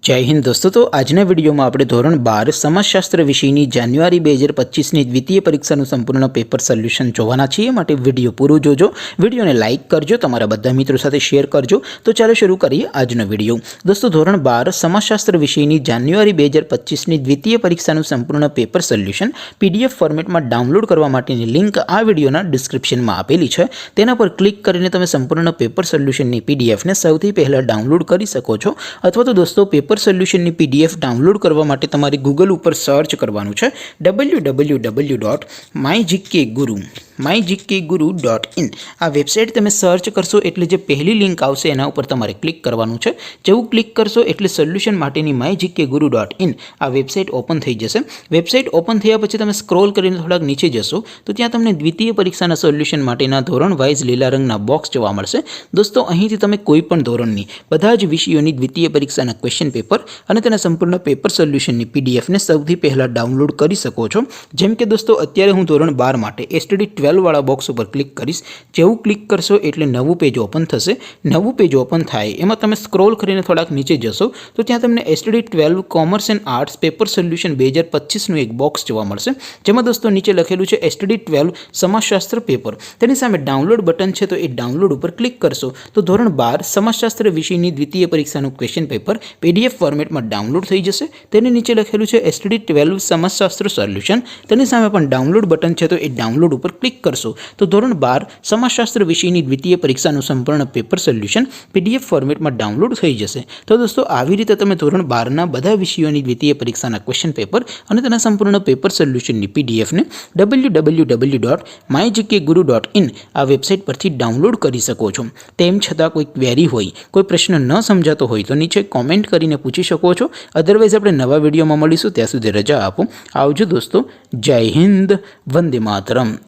जय हिंद दोस्तों। तो આજના વિડીયોમાં આપણે ધોરણ 12 સમાજશાસ્ત્ર વિષયની જાન્યુઆરી 2025ની દ્વિતીય પરીક્ષાનું સંપૂર્ણ પેપર સોલ્યુશન જોવાના છીએ। માટે વિડીયો પૂરો જોજો, વિડીયોને લાઇક કરજો, તમારા બધા મિત્રો સાથે શેર કરજો। તો ચાલો શરૂ કરીએ આજનો વિડીયો। દોસ્તો ધોરણ 12 સમાજશાસ્ત્ર વિષયની જાન્યુઆરી 2025ની દ્વિતીય પરીક્ષાનું સંપૂર્ણ પેપર સોલ્યુશન પીડીએફ ફોર્મેટમાં ડાઉનલોડ કરવા માટેની લિંક આ વિડીયોના ડિસ્ક્રિપ્શનમાં આપેલી છે। તેના પર ક્લિક કરીને તમે સંપૂર્ણ પેપર સોલ્યુશનની પીડીએફને સૌથી પહેલાં ડાઉનલોડ કરી શકો છો। અથવા તો દોસ્તો પેપર સોલ્યુશનની પીડીએફ ડાઉનલોડ કરવા માટે તમારે ગૂગલ ઉપર સર્ચ કરવાનું છે www.mygkguru.in। આ વેબસાઇટ તમે સર્ચ કરશો એટલે જે પહેલી લિંક આવશે એના ઉપર તમારે ક્લિક કરવાનું છે। જેવું ક્લિક કરશો એટલે સોલ્યુશન માટેની mygkguru.in આ વેબસાઇટ ઓપન થઈ જશે। વેબસાઇટ ઓપન થયા પછી તમે સ્ક્રોલ કરીને થોડાક નીચે જશો તો ત્યાં તમને દ્વિતીય પરીક્ષાના સોલ્યુશન માટેના ધોરણ વાઇઝ લીલા રંગના બોક્સ જોવા મળશે। દોસ્તો અહીંથી તમે કોઈ પણ ધોરણની બધા જ વિષયોની દ્વિતીય પરીક્ષાના ક્વેશ્ચન પેપર અને તેના સંપૂર્ણ પેપર સોલ્યુશનની પીડીએફને સૌથી પહેલાં ડાઉનલોડ કરી શકો છો। જેમ કે દોસ્તો અત્યારે હું ધોરણ 12 માટે એસટીડી 12 વાળા બોક્સ ઉપર ક્લિક કરીશ। જેવું ક્લિક કરશો એટલે નવું પેજ ઓપન થશે। નવું પેજ ઓપન થાય એમાં તમે સ્ક્રોલ કરીને થોડાક નીચે જશો તો ત્યાં તમને STD 12 commerce and arts paper solution 2025નું એક બોક્સ જોવા મળશે। જેમાં દોસ્તો નીચે લખેલું છે એસટીડી 12 સમાજશાસ્ત્ર પેપર। તેની સામે ડાઉનલોડ બટન છે તો એ ડાઉનલોડ ઉપર ક્લિક કરશો તો ધોરણ 12 સમાજશાસ્ત્ર વિષયની દ્વિતીય પરીક્ષાનું ક્વેશ્ચન પેપર પીડીએફ ફોર્મેટમાં ડાઉનલોડ થઈ જશે। તેની નીચે લખેલું છે એસટીડી 12 સમાજશાસ્ત્ર સોલ્યુશન। તેની સામે પણ ડાઉનલોડ બટન છે તો એ ડાઉનલોડ ઉપર ક્લિક કરશો તો ધોરણ 12 સમાજશાસ્ત્ર વિષયની દ્વિતીય પરીક્ષાનું સંપૂર્ણ પેપર સોલ્યુશન પીડીએફ ફોર્મેટમાં ડાઉનલોડ થઈ જશે। તો દોસ્તો આવી રીતે તમે ધોરણ 12ના બધા વિષયોની દ્વિતીય પરીક્ષાના ક્વેશ્ચન પેપર અને તેના સંપૂર્ણ પેપર સોલ્યુશનની પીડીએફને www.mygkguru.in આ વેબસાઇટ પરથી ડાઉનલોડ કરી શકો છો। તેમ છતાં કોઈ ક્વેરી હોય, કોઈ પ્રશ્ન ન સમજાતો હોય તો નીચે કોમેન્ટ કરીને પૂછી શકો છો। અધરવાઇઝ આપણે નવા વિડીયોમાં મળીશું, ત્યાં સુધી રજા આપો। આવજો દોસ્તો। જય હિન્દ, વંદે માતરમ।